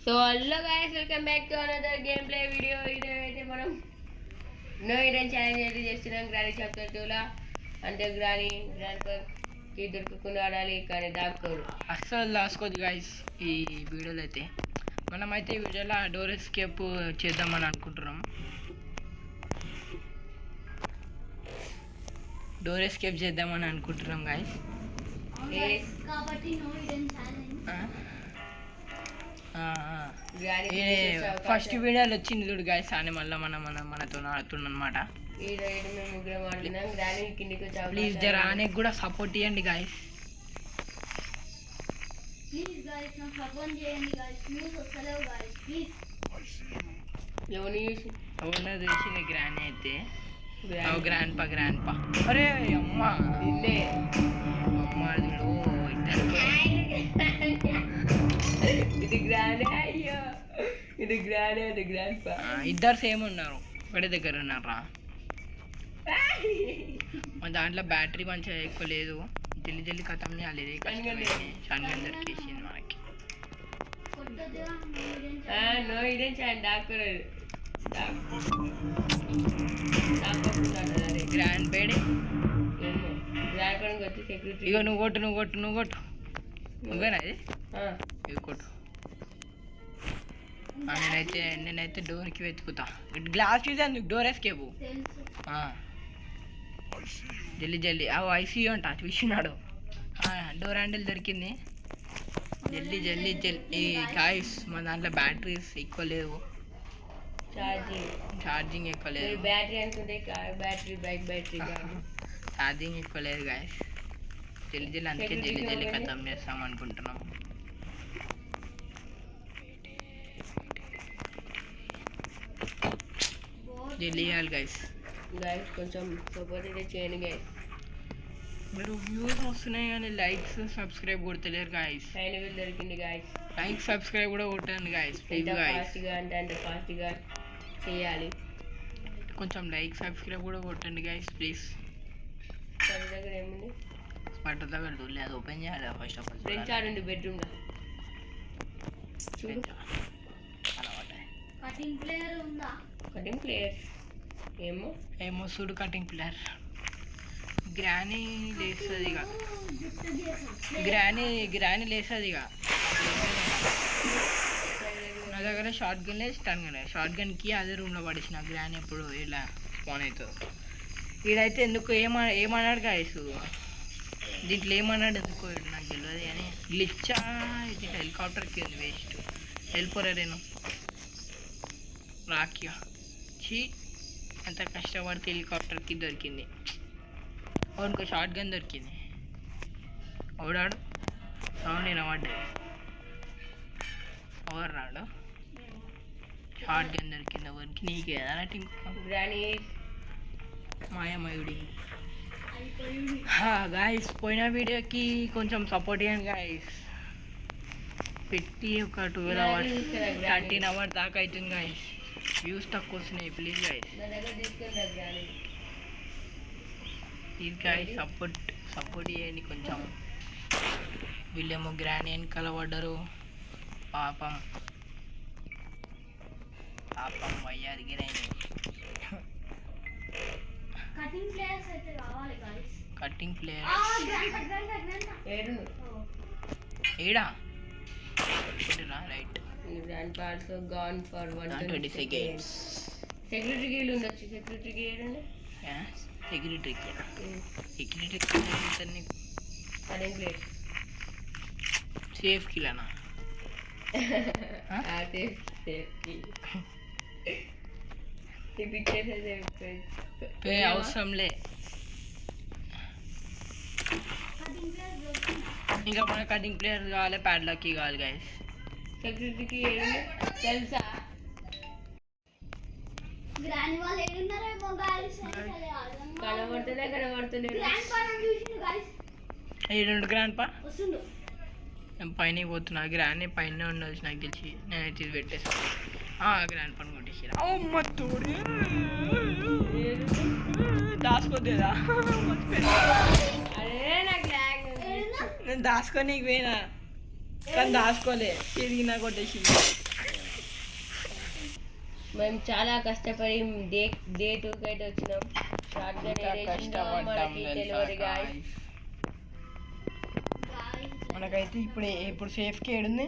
So hello guys, welcome back to another game play video. ఇదైతే మనం no hidden challenge అయితే చేస్తున్నాం. Granny chapter 2లా అంటే గ్రాండ్కి దొరకకుండా ఆడాలి, కానీ దాక్కోడు అస్సలు దాసుకోదు గైస్. ఈ వీడియోలో అయితే మనమైతే ఈ వీడియోలో డోర్ ఎస్కేప్ చేద్దామని అనుకుంటున్నాం. గైస్ ఫస్ట్ వీడియోలో వచ్చింది చూడు గైస్ అని మళ్ళీ మనతో ఆడుతుండనమాట. ప్లీజ్ జర ఆనేకి కూడా సపోర్ట్ ఇవ్వండి గైస్. ఎవరినో చూసింది గ్రానీ అయితే. గ్రాండ్ పా అరే అమ్మ అమ్మ ఇది గ్రాండ్, అయ్యో ఇది గ్రాండ్, ఇది గ్రాండ్ పా. ఇద్దరు సేమ్ ఉన్నారు, ఒకటి దగ్గర ఉన్నారా. మా దాంట్లో బ్యాటరీ మంచిగా ఎక్కువ లేదు, జల్లి ఖతం చేయాలి. షాన్గన్ దొరికేసింది మనకి. నో హిడెన్ ఛాలెంజ్ దాక్కోలేదు. గ్రాండ్ పేడే గ్రాండ్ పనికి వచ్చి సెక్యూరిటీ. ఇగో నువ్వు కొట్టు నువ్వేనా ఇది? ఇది కొట్టు. నేనైతే డోర్కి వెతుకుతా. గ్లాస్ చూసాను, డోర్ ఎస్కేపు. జల్లి ఐసీ అంట చూసినాడు. డోర్ హ్యాండిల్ దొరికింది. జల్లి గాయ్స్, మన దాంట్లో బ్యాటరీస్ ఎక్కువ లేవు, ఛార్జింగ్ ఎక్కువ లేదు. బ్యాటరీ అనుకుంటే బ్యాటరీ బైక్ బ్యాటరీ ఛార్జింగ్ ఎక్కువ లేదు గాయస్. జల్లి అందుకే జల్లి ఖతం చేస్తాం అనుకుంటున్నాం. జల్లి చేయాలి గైస్. కొంచెం సపోర్ట్ అయితే చేయండి గైస్. మీరు వ్యూస్ వస్తున్నాయి కానీ లైక్స్ సబ్స్క్రైబ్ కొడతలేరు గాయస్. దొరికింది గాయస్. లైక్ సబ్స్క్రైబ్ కూడా కొట్టండి గాయస్ ప్లీజ్ గాయస్. అంటే ఫాస్ట్గా చేయాలి. కొంచెం లైక్ సబ్స్క్రైబ్ కూడా కొట్టండి గాయస్ ప్లీజ్. దగ్గర ఏముంది? స్పట్ దగ్గర చూడలే, అది ఓపెన్ చేయాలి ఫస్ట్ ఆఫ్ ఆల్. ఫ్రెండ్స్ ఆడండి బెడ్రూమ్లో. కటింగ్ ప్లేయర్ ఏమో చూడు. కటింగ్ ప్లేయర్ గ్రానీ లేస్తుంది ఇక. గ్రానీ లేస్తుంది ఇక. నా దగ్గర షార్ట్ గన్ లేదు, స్టన్ గన్. షార్ట్ గన్కి అదే రూమ్లో పడేసిన. గ్రానీ ఎప్పుడు ఇలా ఫోన్ అవుతుంది. వీడైతే ఎందుకు ఏమన్నాడు గాయస్, దీంట్లో ఏమన్నాడు ఎందుకో నాకు తెలియదు కానీ గ్లిచ్చా. ఇది హెలికాప్టర్కి ఉంది, వేస్ట్. వెళ్ళిపోరేను రాక్యా చీ, అంత కష్టపడితే హెలికాప్టర్కి దొరికింది. ఇంకో షార్ట్ గన్ దొరికింది. ఓడాడు సౌండ్ వినబడ్డది. ఎవరు రాడు? షార్ట్ గన్ దొరికింది ఎవరికి? నీకే అన్నట్టు ఇంకో గ్రానీ మాయమయుడి. గాయస్, పోయిన వీడియోకి కొంచెం సపోర్ట్ చేయండి గాయస్. పెట్టి ఒక 12 hours 13 hours దాకా అవుతుంది గాయస్. వ్యూస్ తక్కువ వస్తున్నాయి please guys. Please guys support చేయండి కొంచెం. వీళ్ళేమో గ్రానీ అని కలవడ్డరు. పాపం వయ్యాది గిరాని. కటింగ్ ప్లేయర్ ఏడా right. Grand parts gone for 120 seconds. Security Gayle ఉండొచ్చు. సెక్యూరిటీ గేల్ అండి. సెక్యూరిటీకి కటింగ్ ప్లేయర్ సేఫ్ కిలానా? అవసరంలే. ఇంకా మన కటింగ్ ప్లేయర్ కావాలి, ప్యాడ్లాక్కి కావాలి గైస్. సెక్యూరిటీకి తెలుసా? కనబడుతుంది. రెండు గ్రాండ్ పా నేను పైన పోతున్నా. గ్రాండ్ పైన ఉండొచ్చు నాకు తెలిసి. నేనైతే ఇది పెట్టేసాను. గ్రాండ్ పని కొట్టేసి దాచుకోద్దేదా? నేను దాచుకొని పోయినా. కానీ దాచుకోలే తిరిగినా కొట్టేసింది. మేము చాలా కష్టపడి డే 2కి అయితే వచ్చినాం. షార్ట్ గన్ కష్టపడ్డాం తెలియదు గాయస్. మనకైతే ఇప్పుడు సేఫ్కి ఏడుంది.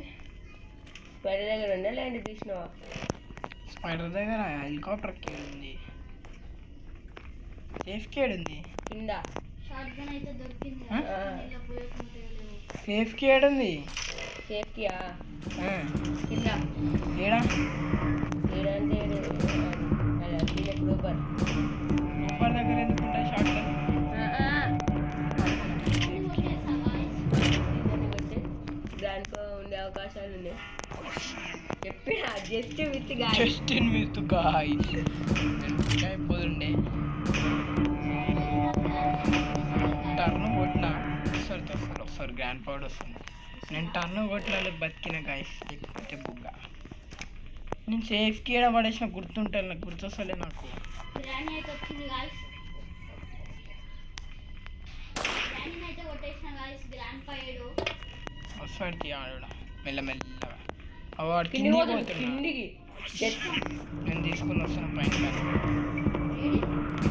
స్పైడర్ దగ్గర ఉందా లేదంటే తీసినావా? స్పైడర్ దగ్గర హెలికాప్టర్కి ఏడుంది. సేఫ్కి ఏడుంది కింద. సేఫ్కి ఏడుంది. సేఫ్టీయా కింద. ఏడా ఏడంటే గ్రూపర్ సూపర్ దగ్గర ఎందుకుంటా షార్ట్ గన్ దానికో ఉండే అవకాశాలు ఉన్నాయి. చెప్పిన just with just in with guys అయిపోతుండే. టర్న్ కొట్టిన ఒకసారి గ్రాండ్ పౌడ్ వస్తుంది. నేను టర్న్ కొట్టిన బతికిన గాయస్, లేకపోతే బుగ్గ. నేను సేఫ్కి ఏడ పడేసిన గుర్తుంటాను, నాకు గుర్తొస్తలే నాకు. వస్తాడు ఆడ మెల్లమెల్లగా వాడు కిందికి పోతున్నా. నేను తీసుకుని వస్తాను పైన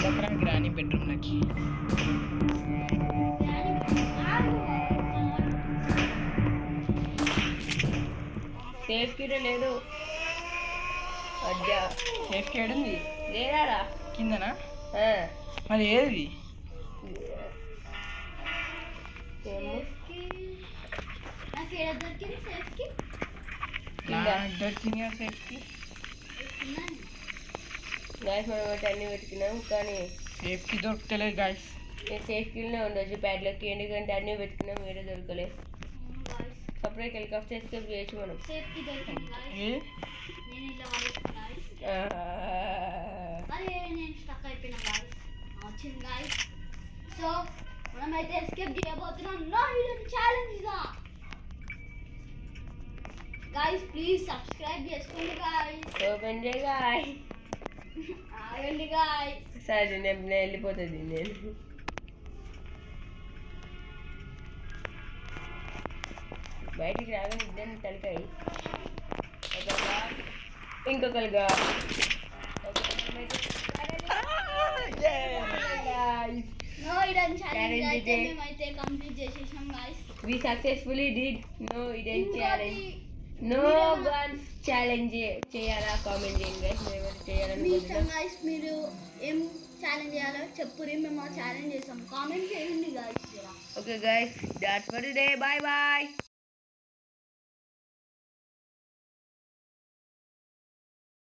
దగ్గర గ్రానీ బెడ్రూమ్లోకి. సేఫ్టీ లేదు. అడ్డా సేఫ్కి ఏడుంది లేదారా కిందనా? మరి ఏది దొరికింది సేఫ్కి? గాయస్ మనం ఒకటి అన్నీ పెట్టుకున్నాం కానీ సేఫ్కి దొరకలేదు గాయస్. సేఫ్టీలోనే ఉండొచ్చు ప్యాడ్లోకి, ఎందుకంటే అన్నీ పెట్టుకున్నాం వేరే దొరకలేదు. సపరేట్ హెలికాప్టర్ ఎస్కేప్ చేయొచ్చు మనం. సో మనమైతే ఎస్కేప్ చేయబోతున్నాం. No hidden challenge guys, please subscribe చేసుకోండి గాయ్స్. ఓపెన్ చేయి గాయ్స్. ఆగండి గాయ్స్. సరే నేను వెళ్ళిపోతుంది. నేను బయటికి రాగానే ఇద్దరిని తలకాయి ఇంకొకరుగా నో హిడెన్ ఛాలెంజ్ అయితే మేమైతే కంప్లీట్ చేసేసాం guys. We successfully did no hidden challenge. No guns challenge చేయాలా? కామెంట్ చేయండి గైస్. మేము చేయాలనుకుంటున్నాం గైస్. మీరు ఏం ఛాలెంజ్ చేయాలో చెప్పురి, మేము ఛాలెంజ్ చేసాం. కామెంట్ చేయండి guys. Okay guys, that's for today. By by.